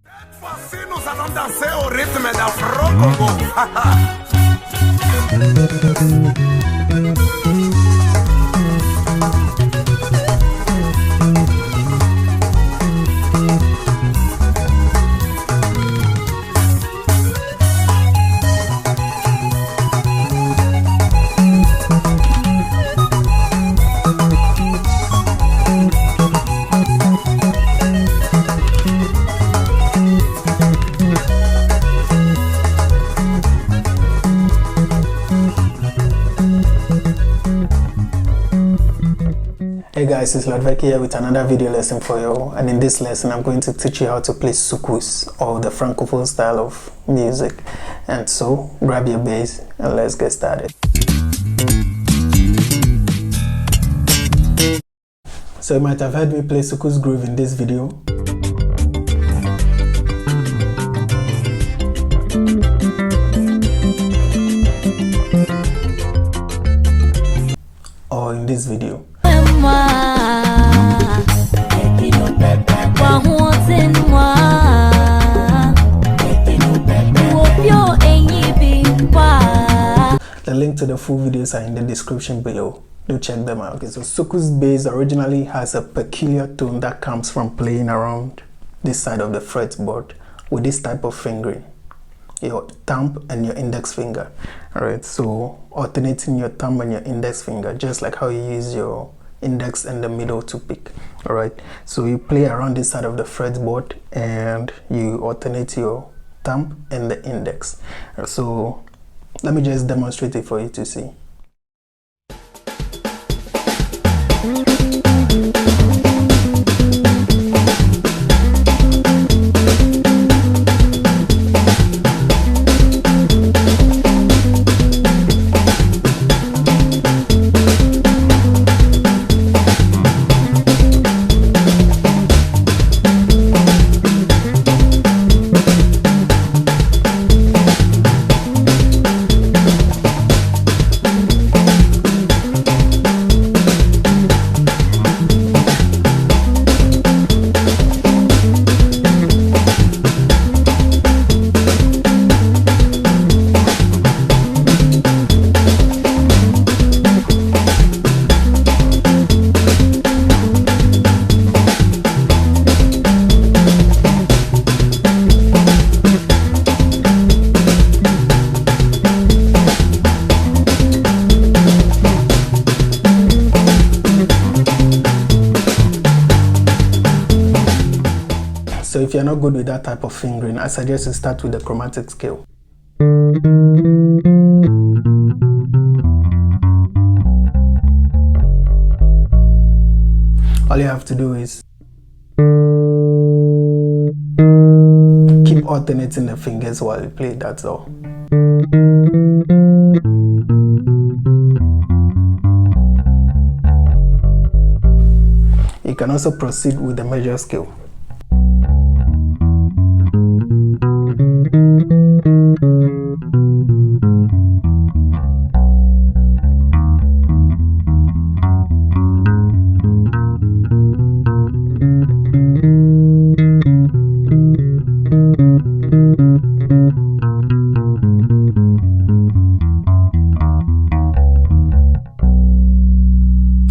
Cette fois-ci, nous allons danser au rythme d'un Francophone. Hey guys, it's Laudvekky here with another video lesson for you, and in this lesson I'm going to teach you how to play Soukous, or the Francophone style of music. And so grab your bass and let's get started. So you might have heard me play Soukous groove in this video. Or in this video. The link to the full videos are in the description below. Do check them out. Okay, so Soukous bass originally has a peculiar tone that comes from playing around this side of the fretboard with this type of fingering, your thumb and your index finger. Alright, so alternating your thumb and your index finger, just like how you use your index and the middle to pick. Alright, so you play around this side of the fretboard and you alternate your thumb and the index. So let me just demonstrate it for you to see. So if you're not good with that type of fingering, I suggest you start with the chromatic scale. All you have to do is keep alternating the fingers while you play, that's all. You can also proceed with the major scale.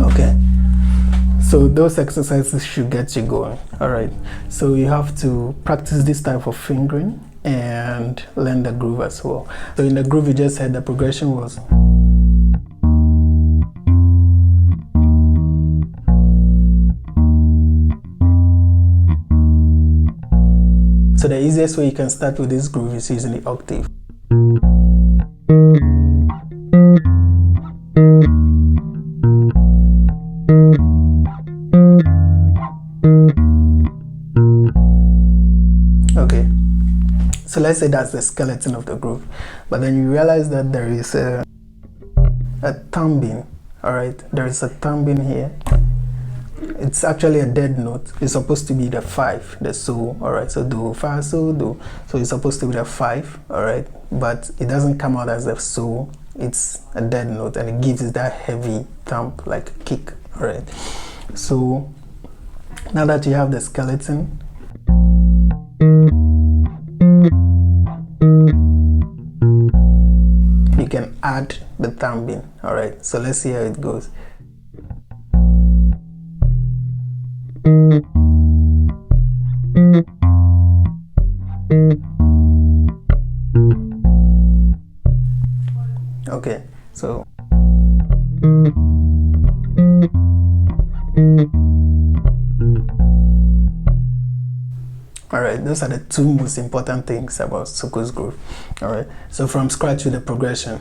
Okay, so those exercises should get you going. All right, so you have to practice this type of fingering and learn the groove as well. So in the groove you just heard, the progression was so the easiest way you can start with this groove is using the octave. Okay, so let's say that's the skeleton of the groove, but then you realize that there is a thumbing. All right, there is a thumbing here. It's actually a dead note. It's supposed to be the 5, the so. All right, so do, fa, so, do. So it's supposed to be the 5. All right, but it doesn't come out as a so. It's a dead note, and it gives that heavy thump, like kick. All right, so now that you have the skeleton, add the thumbing. All right, so let's see how it goes. Okay, so alright, those are the two most important things about Soukous groove. Alright, so from scratch with the progression.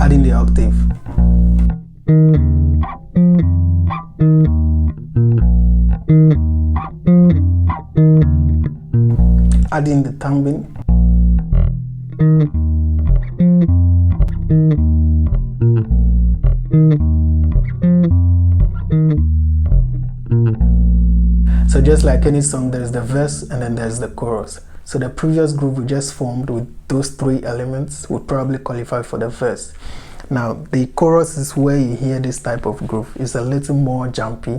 Adding the octave. Adding the thumbing. So just like any song, there's the verse and then there's the chorus. So the previous groove we just formed with those three elements would probably qualify for the verse. Now the chorus is where you hear this type of groove. It's a little more jumpy.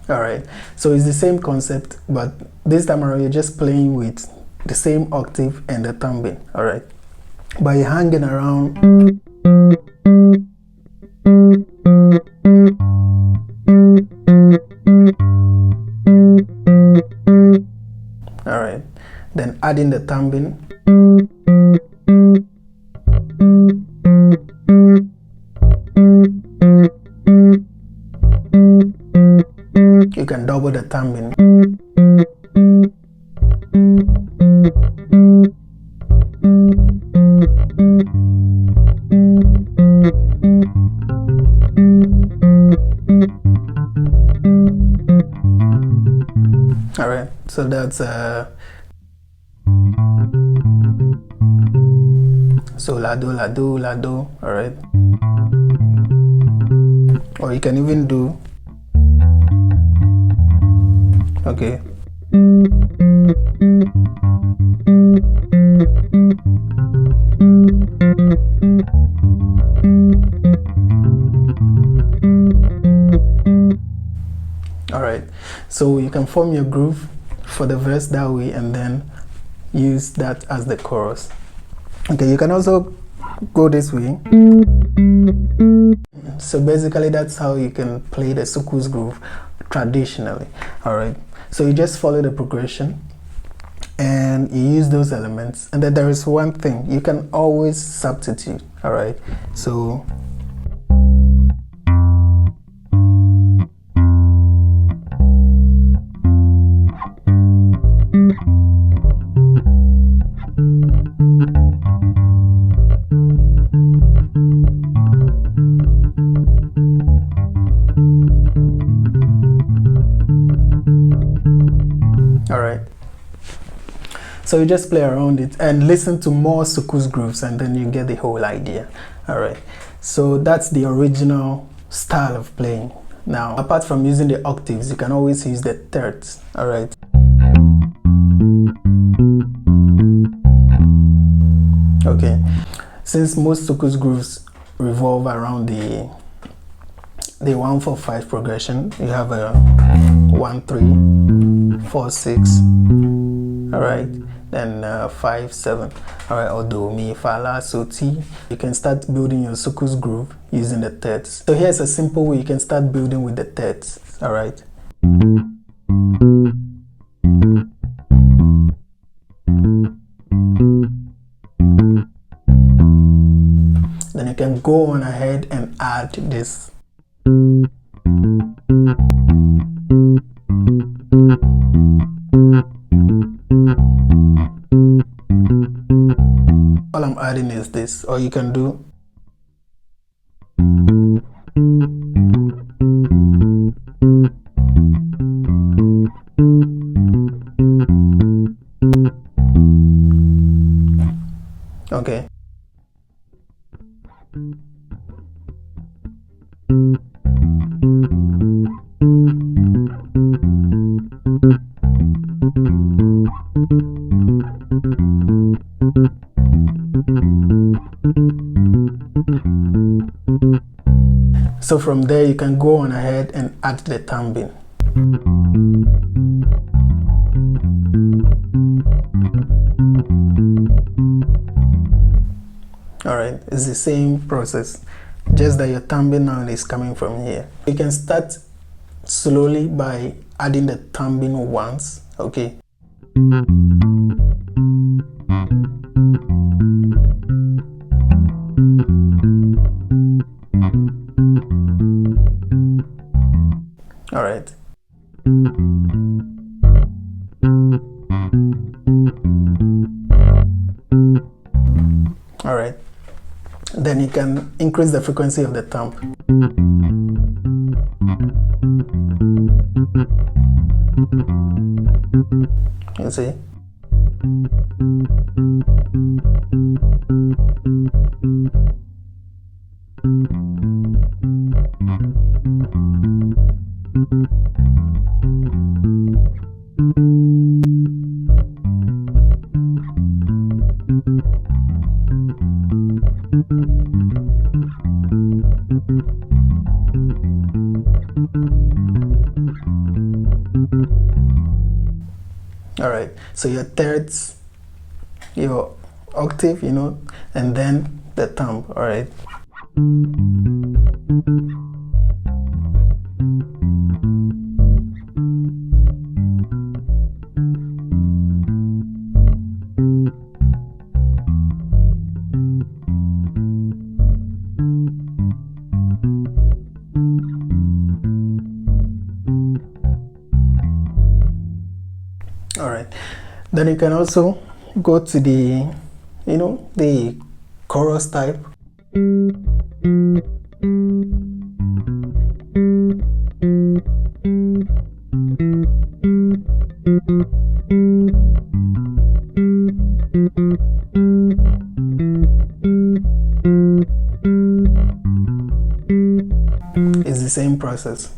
Alright, so it's the same concept, but this time around you're just playing with the same octave and the thumbing. Alright, but you're hanging around. Alright, then adding the thumbing. You can double the thumbing. Alright, so that's so la do la do la do. Alright, or you can even do okay. Alright, so you can form your groove for the verse that way and then use that as the chorus. Okay, you can also go this way. So basically that's how you can play the Soukous groove traditionally. Alright, so you just follow the progression and you use those elements, and then there is one thing you can always substitute. Alright, so alright, so you just play around it and listen to more Soukous grooves and then you get the whole idea. Alright, so that's the original style of playing. Now apart from using the octaves, you can always use the thirds. Alright, okay, since most Soukous grooves revolve around the 1-4-5 progression, you have a 1-3-4-6, all right, then 5-7, all right, or do, mi, fa, la, so, ti. You can start building your Soukous groove using the thirds. So here's a simple way you can start building with the thirds. All right, then you can go on ahead and add this. All I'm adding is this, or you can do okay. So from there you can go on ahead and add the thumbing. Alright, it's the same process, just that your thumbing now is coming from here. You can start slowly by adding the thumbing once, okay? Alright. Alright. Then you can increase the frequency of the thumb. You see? Alright, so your thirds, your octave, you know, and then the thumb, alright. Alright, then you can also go to the, you know, the chorus type. It's the same process.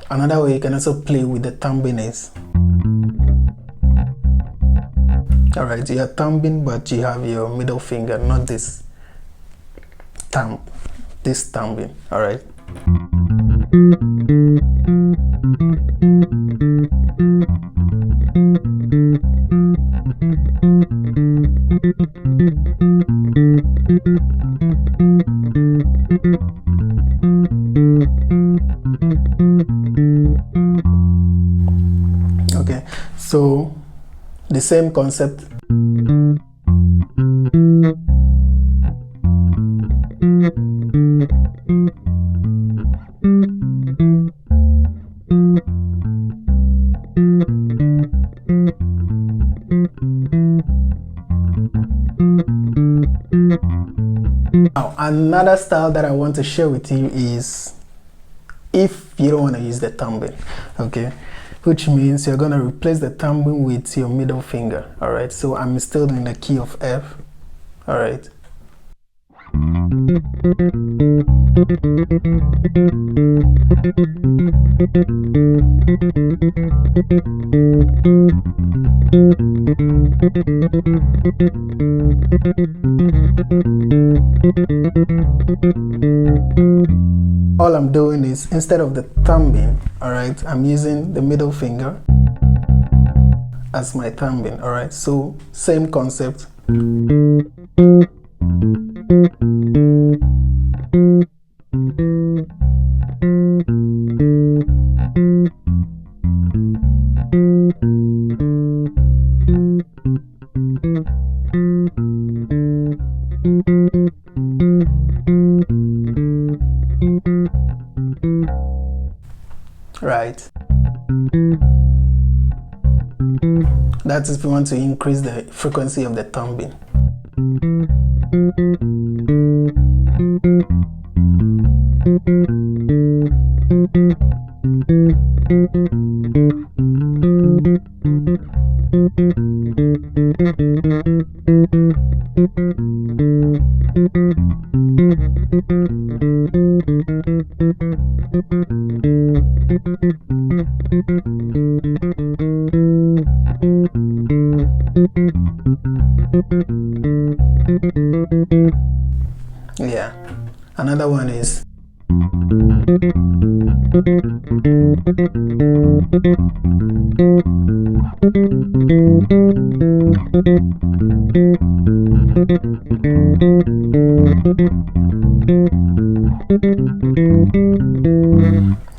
Another way you can also play with the thumbing is, alright, you are thumbing but you have your middle finger, not this thumb, this thumbing, alright. Okay, so the same concept. Now, another style that I want to share with you is if you don't want to use the thumbing, okay, which means you're going to replace the thumbing with your middle finger. All right, so I'm still in the key of F. All right, All I'm doing is, instead of the thumbing, alright, I'm using the middle finger as my thumbing, alright, so same concept. Right. That is if you want to increase the frequency of the thumbing. Yeah, another one is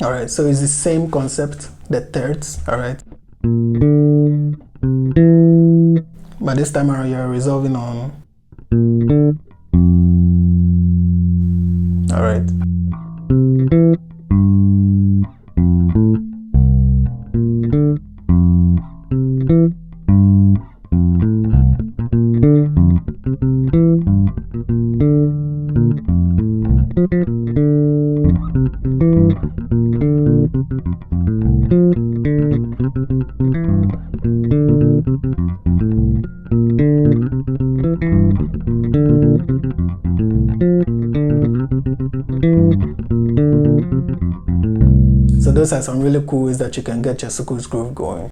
alright, so it's the same concept, the thirds, alright, but this time around you're resolving on, alright. So those are some really cool ways that you can get your Sukus groove going.